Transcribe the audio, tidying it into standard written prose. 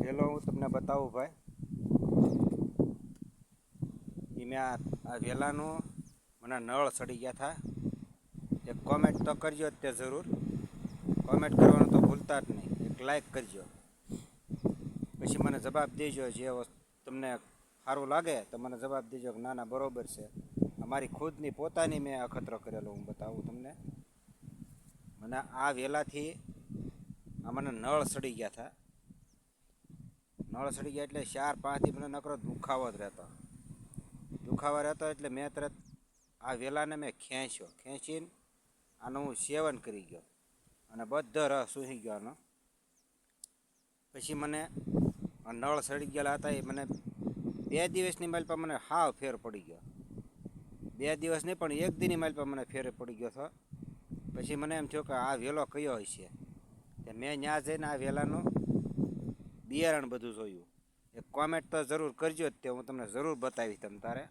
વેલો હું તમને બતાવું ભાઈ એ મેં આ વેલાનું મને નળ સડી ગયા હતા. એક કોમેન્ટ તો કરજો જ તે જરૂર, કોમેન્ટ કરવાનું તો ભૂલતા જ નહીં, એક લાઈક કરજો, પછી મને જવાબ દેજો. જે તમને સારું લાગે તો મને જવાબ દેજો કે ના ના બરાબર છે. અમારી ખુદની પોતાની મેં અખતરો કરેલો હું બતાવું તમને. મને આ વેલાથી આ મને નળ સડી ગયા હતા. નળ સડી ગયા એટલે 4-5 દી મને નકરો દુખાવો જ રહેતો. દુખાવા રહેતો એટલે મેં તરત આ વેલાને મેં ખેંચીને આનું હું સેવન કરી ગયો અને બધો રસ સૂહી ગયો આનો. પછી મને નળ સડી ગયેલા હતા એ મને 2 દિવસની માઇલ પર મને હાવ ફેર પડી ગયો. 2 દિવસ નહીં પણ 1 દીની માઇલ પર મને ફેર પડી ગયો હતો. પછી મને એમ થયું કે આ વેલો કયો હશે. મેં ત્યાં જઈને આ વેલાનું બિયારણ બધું જોયું. એક કોમેન્ટ તો જરૂર કરજો જ, તે હું તમને જરૂર બતાવીશ તમ તારે.